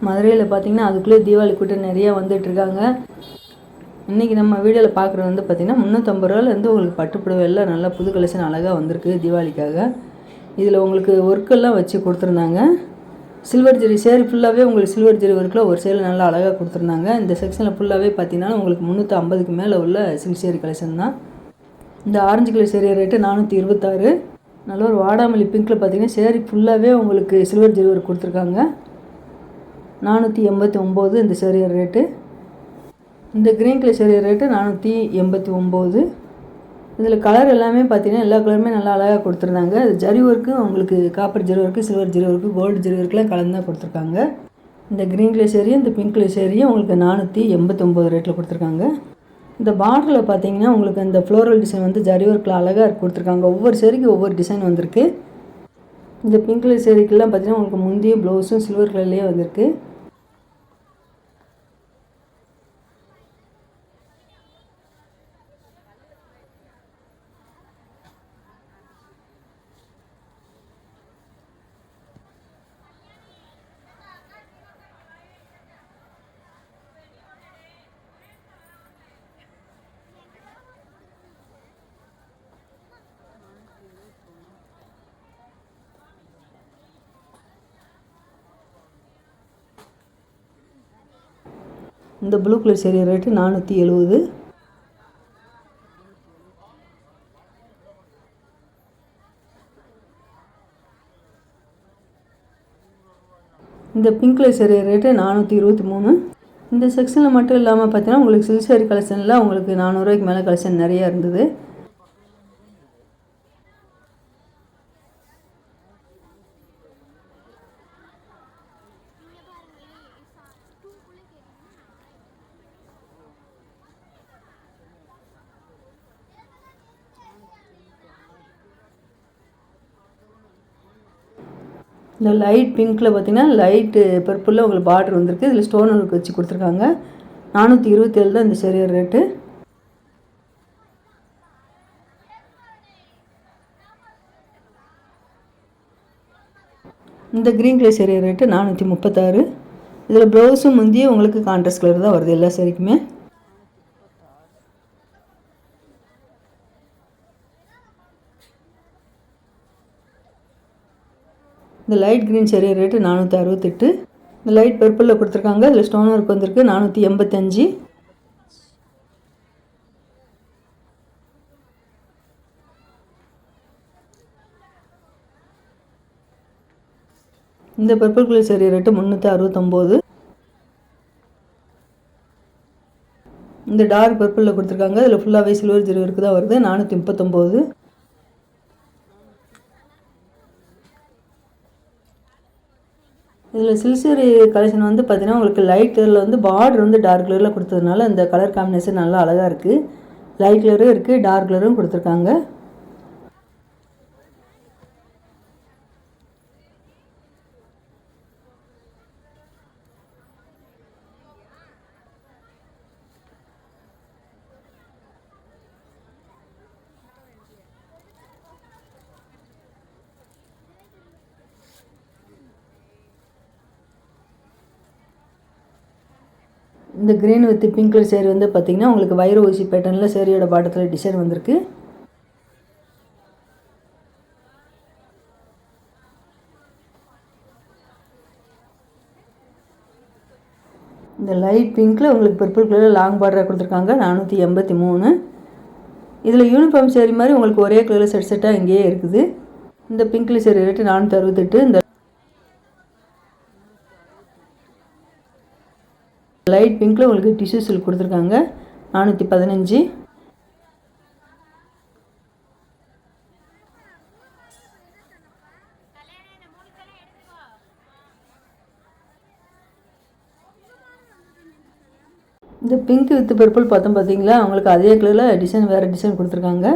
மதுரையில் பார்த்திங்கன்னா அதுக்குள்ளே தீபாவளி கூட்டம் நிறையா வந்துட்டுருக்காங்க. இன்றைக்கி நம்ம வீடியோவில் பார்க்குறது வந்து பார்த்திங்கன்னா 350 ரூபாலேருந்து உங்களுக்கு பட்டுப்புடவை எல்லாம் நல்லா புது கலெக்ஷன் அழகாக வந்திருக்கு தீபாவளிக்காக. இதில் உங்களுக்கு ஒர்க்கெல்லாம் வச்சு கொடுத்துருந்தாங்க. சில்வர் ஜெரி சேரீ ஃபுல்லாகவே உங்களுக்கு சில்வர் ஜெரி ஒர்க்கில் ஒரு சேலை நல்லா அழகாக கொடுத்துருந்தாங்க. இந்த செக்ஷனில் ஃபுல்லாகவே பார்த்திங்கன்னா உங்களுக்கு 350க்கு மேலே உள்ள சில்க் சேரீ கலெக்ஷன் தான். இந்த ஆரஞ்சு கலர் சேரீ ரேட்டு 426. நல்ல ஒரு வாடாமல்லி பிங்க்கில் பார்த்திங்கன்னா சேரீ ஃபுல்லாகவே உங்களுக்கு சில்வர் ஜெரி ஒர்க் கொடுத்துருக்காங்க. 489 இந்த சேரீ ரேட்டு. இந்த க்ரீன் கலர் சேரீ ரேட்டு 489. இதில் கலர் எல்லாமே பார்த்திங்கன்னா எல்லா கலருமே நல்லா அழகாக கொடுத்துருந்தாங்க. அது ஜரி ஒர்க்கு உங்களுக்கு copper zari work, silver zari work, gold zari ஒர்க்கெலாம் கலந்து தான் கொடுத்துருக்காங்க. இந்த க்ரீன் கலர் சேரீயும் இந்த பிங்க் கலர் சேரீயும் உங்களுக்கு 489 ரேட்டில் கொடுத்துருக்காங்க. இந்த பார்டரில் பார்த்தீங்கன்னா உங்களுக்கு அந்த ஃப்ளோரல் டிசைன் வந்து ஜரி ஒர்க்கில் அழகாக கொடுத்துருக்காங்க. ஒவ்வொரு சேரீக்கு ஒவ்வொரு டிசைன் வந்திருக்கு. இந்த பிங்க் கலர் சேரீக்கெல்லாம் பார்த்தீங்கன்னா உங்களுக்கு முந்தியும் ப்ளவுஸும் சில்வர் கலர்லேயே வந்திருக்கு. இந்த ப்ளூ கலர் சேரீ ரேட்டு 470. இந்த பிங்க் கலர் சேரீ ரேட்டு 423. இந்த செக்ஷனில் மட்டும் இல்லாமல் பார்த்தீங்கன்னா உங்களுக்கு சில்க் சேரீ கலெக்ஷனில் உங்களுக்கு 400 ரூபாய்க்கு மேலே கலெக்ஷன் நிறையா இருந்தது. இந்த லைட் பிங்க்கில் பார்த்திங்கன்னா லைட்டு பர்பிளில் உங்களுக்கு பார்டர் வந்திருக்கு. இதில் ஸ்டோன் ஒர்க் வச்சு கொடுத்துருக்காங்க. 427 தான் இந்த சேரீ ரேட்டு. இந்த க்ரீன் கலர் சேரீ ரேட்டு 436. இதில் ப்ளவுஸும் முந்தியும் உங்களுக்கு கான்ட்ராஸ்ட் கலர் தான் வருது எல்லா சேரீக்குமே. இந்த லைட் க்ரீன் சேரீ ரேட்டு 468. இந்த லைட் பர்பிளில் கொடுத்துருக்காங்க. இதில் ஸ்டோன் ஒர்க் வந்திருக்கு. 485. இந்த பர்பிள் கலர் சேரீ ரேட்டு 369. இந்த டார்க் பர்பிளில் கொடுத்துருக்காங்க. இதில் ஃபுல்லாகவே சில்வர் ஜெரி ஒர்க்கு தான் வருது. 439. இதில் சில்க் சேரீ கலெக்ஷன் வந்து பார்த்திங்கன்னா உங்களுக்கு லைட் கலரில் வந்து பார்டர் வந்து டார்க் கலரில் கொடுத்ததுனால இந்த கலர் காம்பினேஷன் நல்லா அழகாக இருக்குது. லைட் கலரும் இருக்குது, டார்க் கலரும் கொடுத்துருக்காங்க. இந்த green with pink colour sari வந்து பார்த்திங்கன்னா உங்களுக்கு வைர ஊசி பேட்டர்னில் சேரீயோட பாட்டத்தில் டிசைன் வந்திருக்கு. இந்த லைட் பிங்க்கில் உங்களுக்கு பர்பிள் கலரில் லாங் பார்டராக கொடுத்துருக்காங்க. 483. இதில் யூனிஃபார்ம் சேரீ மாதிரி உங்களுக்கு ஒரே கலரில் செட்டாக இங்கேயே இருக்குது. இந்த பிங்க் கலர் சேரீ ரேட்டு 468. இந்த லைட் பிங்க்கில் உங்களுக்கு டிஷ்யூ சில்க் கொடுத்துருக்காங்க. 415. இந்த பிங்க் வித் பர்பிள் பார்த்தோம் பார்த்தீங்களா, அவங்களுக்கு அதே கலரில் டிசைன் வேறு டிசைன் கொடுத்துருக்காங்க.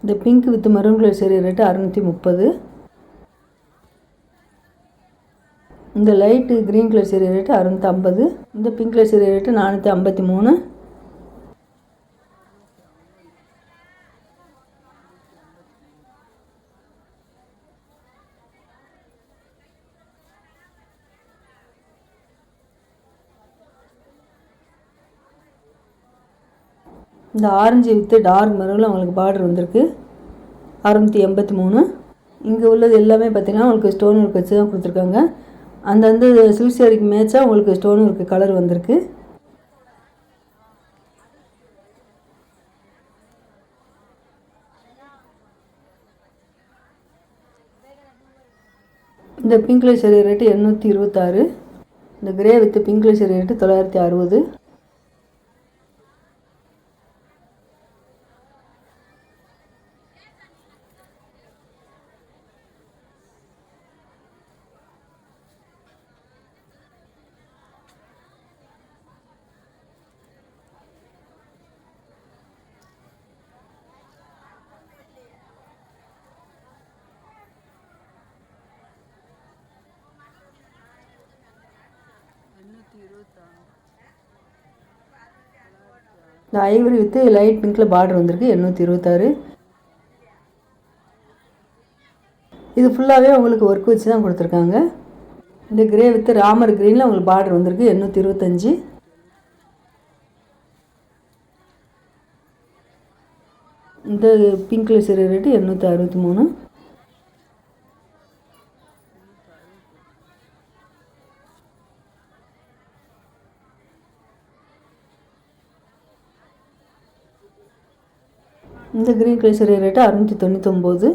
இந்த pink with maroon colour sari rate 630. இந்த light green colour sari rate 650. இந்த பிங்க் கலர் சேரீ ரேட்டு 453. இந்த ஆரஞ்சு வித் டார்க் மெரூனில் உங்களுக்கு பார்டர் வந்திருக்கு 683. இங்கே உள்ளது எல்லாமே பார்த்திங்கன்னா உங்களுக்கு ஸ்டோன் ஒர்க் வச்சு தான் கொடுத்துருக்காங்க. அந்தந்த சில்க் சாரிக்கு மேட்சாக உங்களுக்கு ஸ்டோன் ஒர்க் கலர் வந்திருக்கு. இந்த பிங்க் கலர் சாரி ரேட்டு 826. இந்த grey with pink colour sorry rate 960. இந்த ஐவரி வித்து லைட் பிங்க்கில் பார்டர் வந்திருக்கு 826. இது ஃபுல்லாகவே உங்களுக்கு ஒர்க் வச்சு தான் கொடுத்துருக்காங்க. இந்த கிரே வித்து ராமர் க்ரீனில் உங்களுக்கு பார்டர் வந்திருக்கு 825. இந்த பிங்க் கலர் சாரி ரேட்டு 863. இந்த க்ரீன் கலர் சாரி ரேட்டு 699.